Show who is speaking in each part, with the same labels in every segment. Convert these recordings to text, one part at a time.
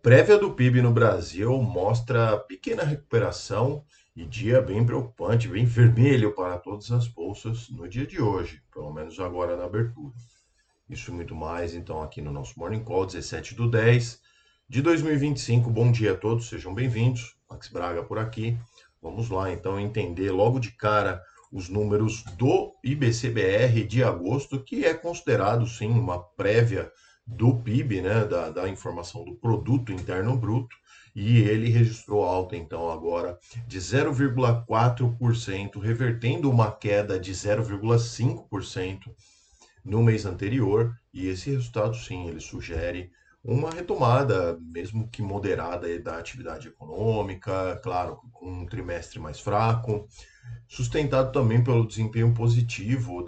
Speaker 1: Prévia do PIB no Brasil mostra pequena recuperação e dia bem preocupante, bem vermelho para todas as bolsas no dia de hoje, pelo menos agora na abertura. Isso e muito mais, então, aqui no nosso Morning Call, 17/10 de 2025. Bom dia a todos, sejam bem-vindos. Max Braga por aqui. Vamos lá, então, entender logo de cara os números do IBCBR de agosto, que é considerado, sim, uma prévia do PIB, né, da informação do Produto Interno Bruto, e ele registrou alta, então, agora de 0,4%, revertendo uma queda de 0,5% no mês anterior, e esse resultado, sim, ele sugere uma retomada, mesmo que moderada, da atividade econômica, claro, com um trimestre mais fraco, sustentado também pelo desempenho positivo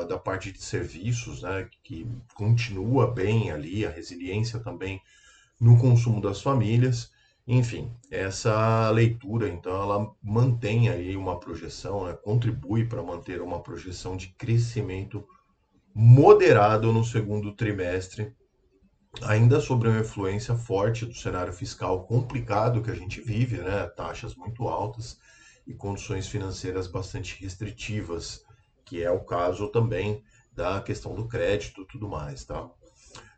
Speaker 1: da parte de serviços, né, que continua bem ali, a resiliência também no consumo das famílias. Enfim, essa leitura, então, ela mantém aí uma projeção, né, contribui para manter uma projeção de crescimento moderado no segundo trimestre, ainda sobre uma influência forte do cenário fiscal complicado que a gente vive, né? Taxas muito altas e condições financeiras bastante restritivas, que é o caso também da questão do crédito e tudo mais, tá?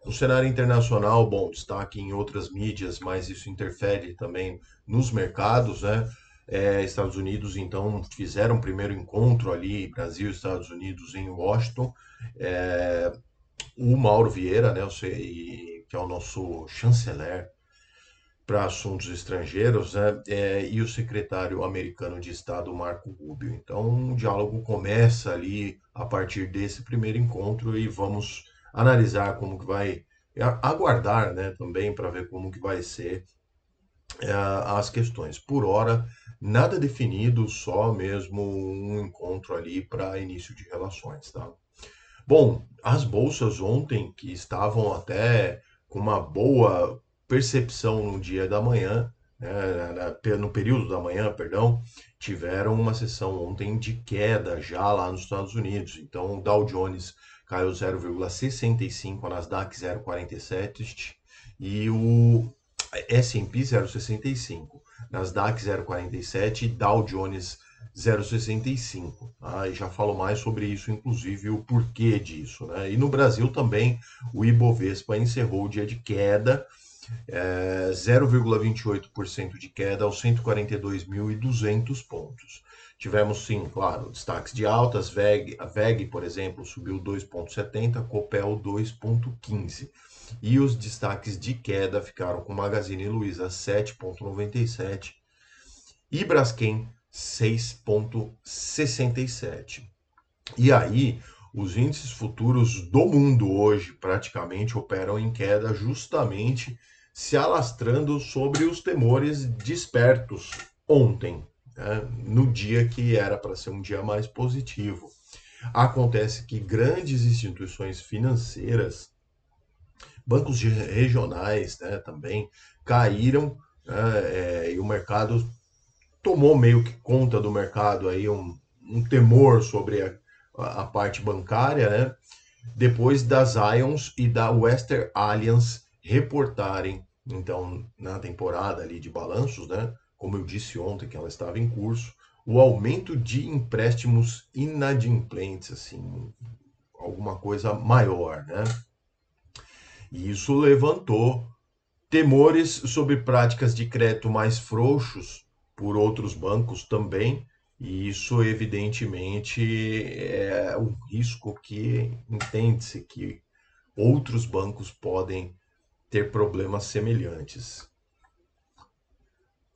Speaker 1: No cenário internacional, bom, destaque em outras mídias, mas isso interfere também nos mercados, né? Estados Unidos, então, fizeram o primeiro encontro ali, Brasil e Estados Unidos em Washington. É, o Mauro Vieira, né, que é o nosso chanceler para assuntos estrangeiros, né, e o secretário americano de Estado, Marco Rubio. Então, o diálogo começa ali a partir desse primeiro encontro e vamos analisar como que vai, aguardar, né, também para ver como que vai ser as questões. Por hora, nada definido, só mesmo um encontro ali para início de relações, tá? Bom, as bolsas ontem, que estavam até com uma boa percepção no dia da manhã, né, no período da manhã, perdão, tiveram uma sessão ontem de queda já lá nos Estados Unidos. Então, o Dow Jones caiu 0,65, a Nasdaq 0,47 e o S&P 0,65, Nasdaq 0,47 e Dow Jones 0,65. Tá? E já falo mais sobre isso, inclusive o porquê disso. Né? E no Brasil também o Ibovespa encerrou o dia de queda, 0,28% de queda aos 142.200 pontos. Tivemos, sim, claro, destaques de altas. A VEG, por exemplo, subiu 2,70, Copel 2,15. E os destaques de queda ficaram com Magazine Luiza 7,97 e Braskem 6,67. E aí, os índices futuros do mundo hoje praticamente operam em queda, justamente se alastrando sobre os temores despertos ontem, né, no dia que era para ser um dia mais positivo. Acontece que grandes instituições financeiras, bancos regionais, né, também caíram, né, e o mercado tomou meio que conta do mercado aí, um temor sobre a parte bancária, né? Depois das Ions e da Western Alliance reportarem, então, na temporada ali de balanços, né? Como eu disse ontem que ela estava em curso, o aumento de empréstimos inadimplentes, assim, alguma coisa maior, né? E isso levantou temores sobre práticas de crédito mais frouxos por outros bancos também, e isso evidentemente é um risco que entende-se que outros bancos podem ter problemas semelhantes.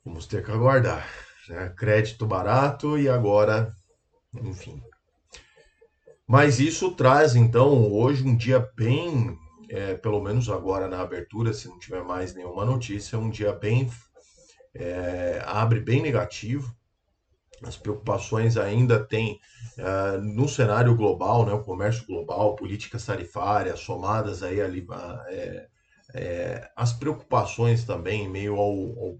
Speaker 1: Vamos ter que aguardar, né? Crédito barato e agora, enfim. Mas isso traz então hoje um dia bem, pelo menos agora na abertura, se não tiver mais nenhuma notícia, um dia bem abre bem negativo. As preocupações ainda têm no cenário global, né, o comércio global, políticas tarifárias somadas aí ali, as preocupações também em meio ao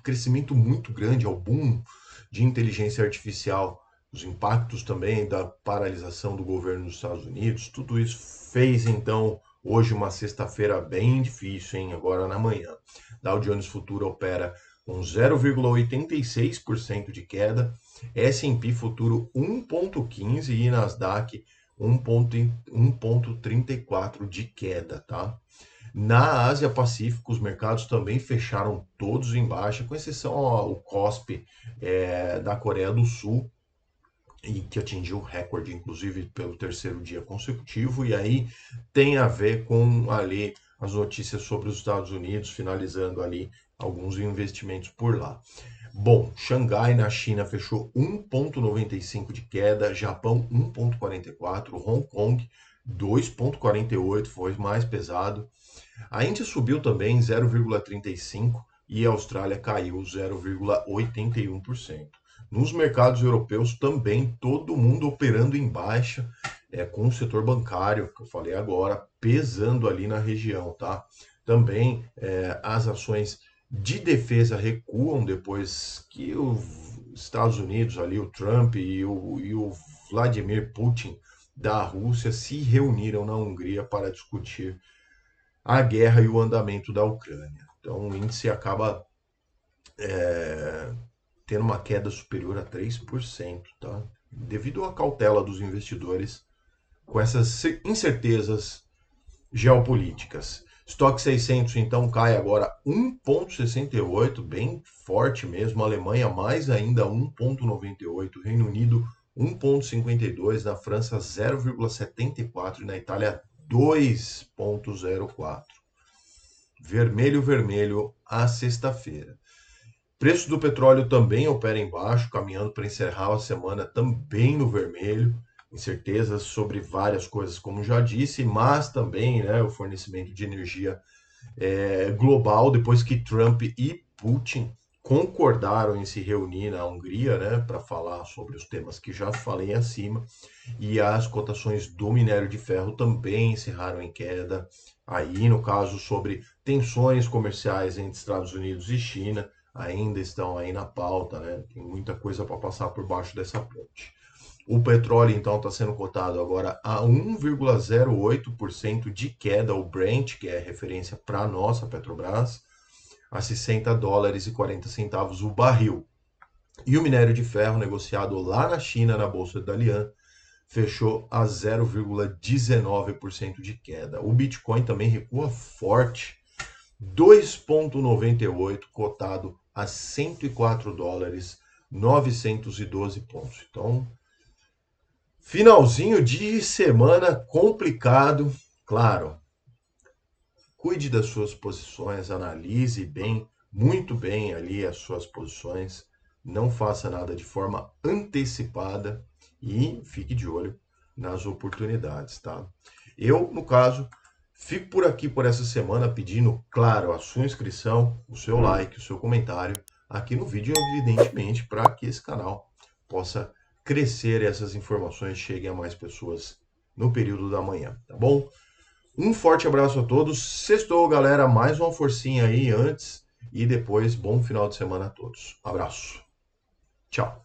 Speaker 1: crescimento muito grande, ao boom de inteligência artificial, os impactos também da paralisação do governo dos Estados Unidos, tudo isso fez então Hoje, uma sexta-feira bem difícil, hein? Agora na manhã. Dow Jones Futuro opera com 0,86% de queda, S&P Futuro 1,15% e Nasdaq 1,34% de queda, tá? Na Ásia Pacífico, os mercados também fecharam todos em baixa, com exceção ao COSP da Coreia do Sul, e que atingiu recorde, inclusive, pelo terceiro dia consecutivo, e aí tem a ver com ali as notícias sobre os Estados Unidos, finalizando ali alguns investimentos por lá. Bom, Xangai na China fechou 1,95 de queda, Japão 1,44, Hong Kong 2,48, foi mais pesado. A Índia subiu também 0,35 e a Austrália caiu 0,81%. Nos mercados europeus também todo mundo operando em baixa, com o setor bancário, que eu falei agora, pesando ali na região, tá? Também as ações de defesa recuam depois que os Estados Unidos, ali, o Trump e o Vladimir Putin da Rússia se reuniram na Hungria para discutir a guerra e o andamento da Ucrânia. Então o índice acaba tendo uma queda superior a 3%, tá? Devido à cautela dos investidores com essas incertezas geopolíticas. Estoque 600 então cai agora 1,68, bem forte mesmo. A Alemanha mais ainda 1,98, Reino Unido 1,52, na França 0,74 e na Itália 2,04. Vermelho, vermelho a sexta-feira. Preço do petróleo também opera em baixo, caminhando para encerrar a semana também no vermelho. Incertezas sobre várias coisas, como já disse, mas também o fornecimento de energia global, depois que Trump e Putin concordaram em se reunir na Hungria, para falar sobre os temas que já falei acima, e as cotações do minério de ferro também encerraram em queda. Aí, no caso, sobre tensões comerciais entre Estados Unidos e China, ainda estão aí na pauta, Tem muita coisa para passar por baixo dessa ponte. O petróleo, então, está sendo cotado agora a 1,08% de queda, o Brent, que é referência para a nossa Petrobras, a 60 dólares e 40 centavos o barril. E o minério de ferro negociado lá na China, na Bolsa de Dalian, fechou a 0,19% de queda. O Bitcoin também recua forte, 2,98, cotado a 104 dólares, 912 pontos. Então, finalzinho de semana complicado, claro. Cuide das suas posições, analise bem, muito bem ali as suas posições. Não faça nada de forma antecipada e fique de olho nas oportunidades, tá? Eu, no caso, fico por aqui por essa semana pedindo, claro, a sua inscrição, o seu like, o seu comentário aqui no vídeo, evidentemente, para que esse canal possa crescer e essas informações cheguem a mais pessoas no período da manhã, tá bom? Um forte abraço a todos. Sextou, galera. Mais uma forcinha aí antes e depois. Bom final de semana a todos. Abraço. Tchau.